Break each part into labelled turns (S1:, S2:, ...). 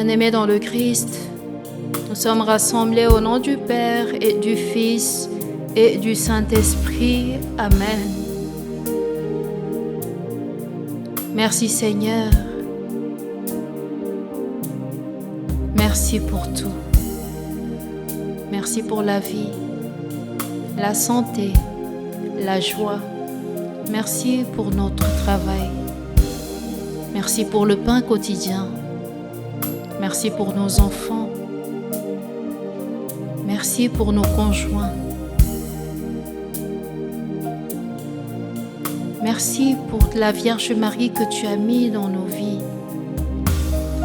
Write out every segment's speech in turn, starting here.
S1: Bien-aimés dans le Christ, nous sommes rassemblés au nom du Père et du Fils et du Saint-Esprit. Amen. Merci Seigneur. Merci pour tout. Merci pour la vie, la santé, la joie. Merci pour notre travail. Merci pour le pain quotidien. Merci pour nos enfants. Merci pour nos conjoints. Merci pour la Vierge Marie que tu as mis dans nos vies,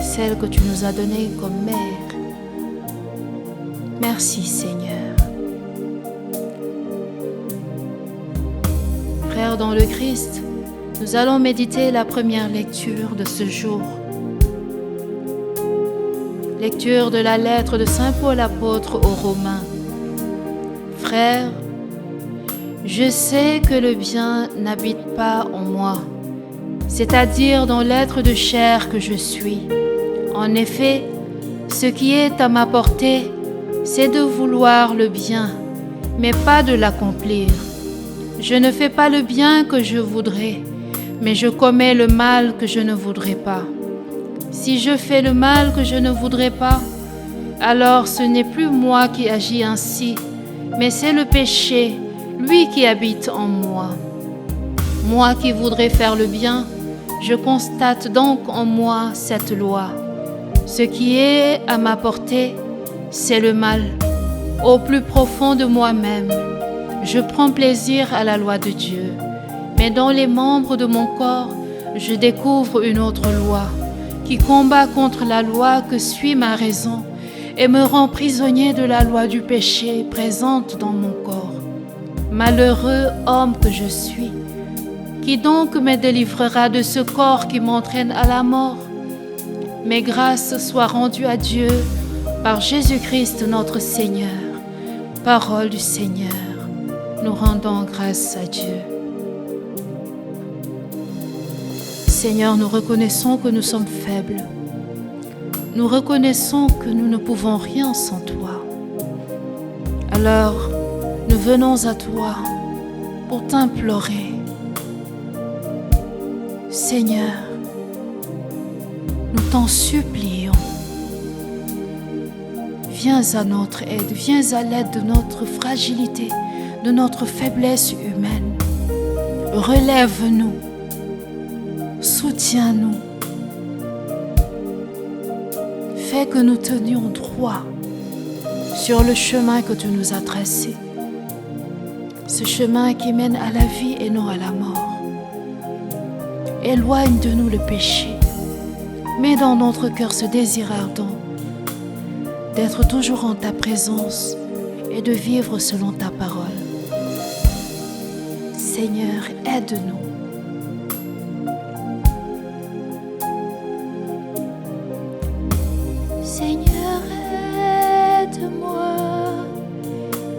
S1: celle que tu nous as donnée comme mère. Merci Seigneur. Frères dans le Christ, nous allons méditer la première lecture de ce jour. Lecture de la lettre de Saint Paul apôtre aux Romains. Frères, je sais que le bien n'habite pas en moi, c'est-à-dire dans l'être de chair que je suis. En effet, ce qui est à ma portée, c'est de vouloir le bien, mais pas de l'accomplir. Je ne fais pas le bien que je voudrais, mais je commets le mal que je ne voudrais pas. Si je fais le mal que je ne voudrais pas, alors ce n'est plus moi qui agis ainsi, mais c'est le péché, lui qui habite en moi. Moi qui voudrais faire le bien, je constate donc en moi cette loi. Ce qui est à ma portée, c'est le mal. Au plus profond de moi-même, je prends plaisir à la loi de Dieu, mais dans les membres de mon corps, je découvre une autre loi qui combat contre la loi que suit ma raison et me rend prisonnier de la loi du péché présente dans mon corps. Malheureux homme que je suis, qui donc me délivrera de ce corps qui m'entraîne à la mort? Mais grâce soit rendue à Dieu par Jésus-Christ notre Seigneur. Parole du Seigneur, nous rendons grâce à Dieu. Seigneur, nous reconnaissons que nous sommes faibles. Nous reconnaissons que nous ne pouvons rien sans toi. Alors, nous venons à toi pour t'implorer. Seigneur, nous t'en supplions. Viens à notre aide, viens à l'aide de notre fragilité, de notre faiblesse humaine. Relève-nous. Soutiens-nous. Fais que nous tenions droit sur le chemin que tu nous as tracé. Ce chemin qui mène à la vie et non à la mort. Éloigne de nous le péché. Mets dans notre cœur ce désir ardent d'être toujours en ta présence et de vivre selon ta parole. Seigneur, aide-nous. Seigneur, aide-moi,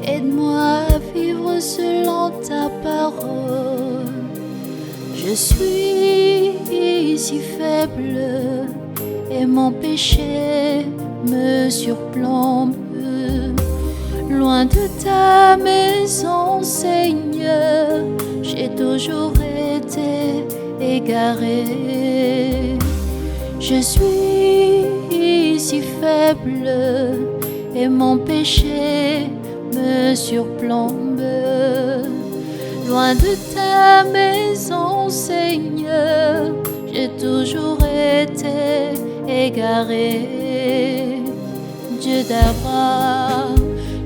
S1: aide-moi à vivre selon ta parole. Je suis si faible et mon péché me surplombe. Loin de ta maison, Seigneur, j'ai toujours été égaré. Je suis si faible et mon péché me surplombe. Loin de ta maison, Seigneur, j'ai toujours été égaré. Dieu d'Abraham,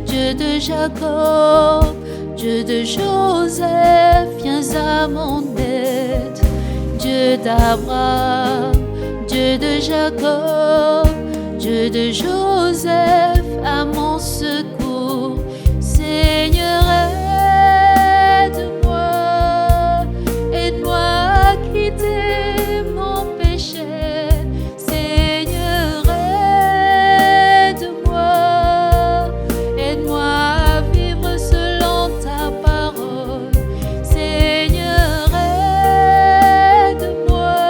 S1: Dieu de Jacob, Dieu de Joseph, viens à mon aide. Dieu d'Abraham, Dieu de Jacob, Dieu de Joseph, à mon secours. Seigneur, aide-moi, aide-moi à quitter mon péché. Seigneur, aide-moi, aide-moi à vivre selon ta parole. Seigneur, aide-moi,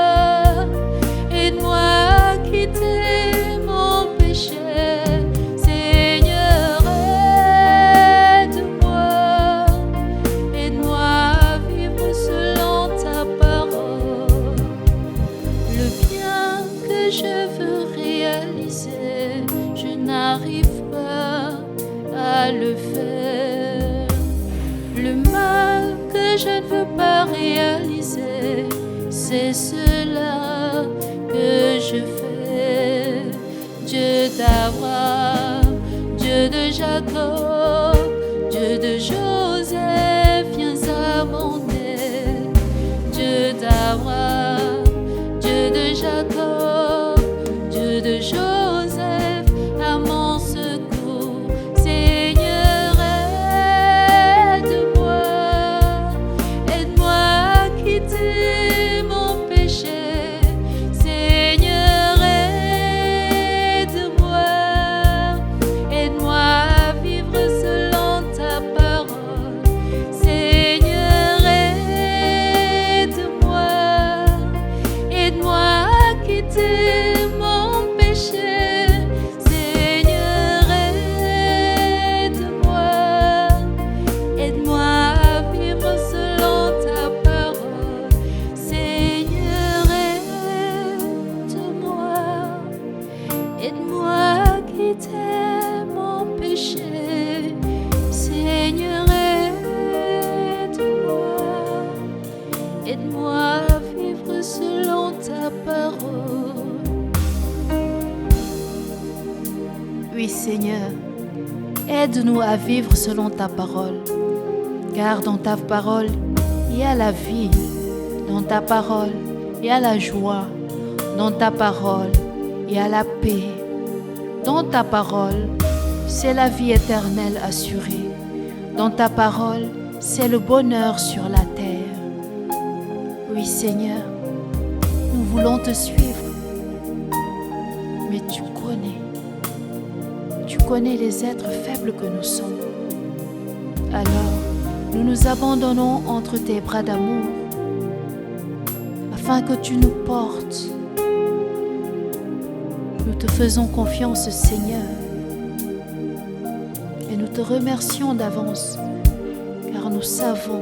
S1: aide-moi à quitter mon cela que je fais. Dieu d'Abraham, Dieu de Jacob, Dieu de Joseph, viens à mon aide. Dieu d'Abraham, Dieu de Jacob, Dieu de Joseph, à mon secours. Seigneur, aide-moi, aide-moi à quitter mon péché. Seigneur, aide-moi, aide-moi à vivre selon ta parole. Seigneur, aide-moi, aide-moi à quitter mon péché. Seigneur, aide-moi, aide-moi à vivre selon ta parole. Seigneur, aide-moi, aide-moi à quitter mon péché. Seigneur, aide-moi, aide-moi à vivre selon ta parole. Oui, Seigneur, aide-nous à vivre selon ta parole, car dans ta parole, il y a la vie. Dans ta parole, il y a la joie. Dans ta parole, il y a la paix. Dans ta parole, c'est la vie éternelle assurée. Dans ta parole, c'est le bonheur sur la terre. Oui, Seigneur, nous voulons te suivre, mais tu connais les êtres faibles que nous sommes. Alors, nous nous abandonnons entre tes bras d'amour, afin que tu nous portes. Nous te faisons confiance, Seigneur, et nous te remercions d'avance, car nous savons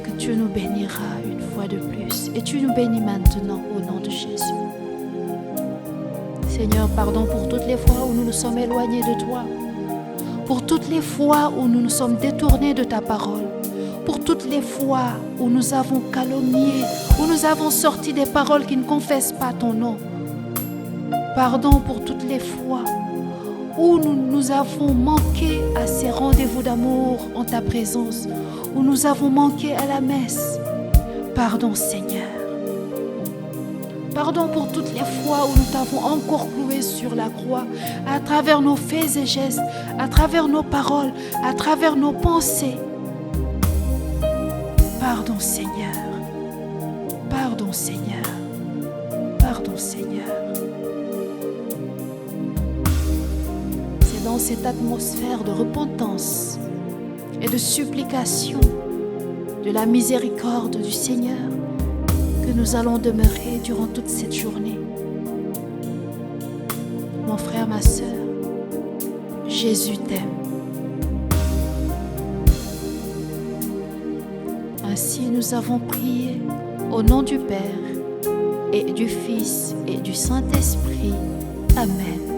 S1: que tu nous béniras une fois de plus, et tu nous bénis maintenant au nom de Jésus. Seigneur, pardon pour toutes les fois où nous nous sommes éloignés de toi, pour toutes les fois où nous nous sommes détournés de ta parole, pour toutes les fois où nous avons calomnié, où nous avons sorti des paroles qui ne confessent pas ton nom. Pardon pour toutes les fois où nous avons manqué à ces rendez-vous d'amour en ta présence, où nous avons manqué à la messe. Pardon, Seigneur. Pardon pour toutes les fois où nous t'avons encore cloué sur la croix, à travers nos faits et gestes, à travers nos paroles, à travers nos pensées. Pardon, Seigneur. Pardon, Seigneur. Pardon, Seigneur. C'est dans cette atmosphère de repentance et de supplication de la miséricorde du Seigneur que nous allons demeurer durant toute cette journée. Mon frère, ma sœur, Jésus t'aime. Ainsi nous avons prié au nom du Père et du Fils et du Saint-Esprit. Amen.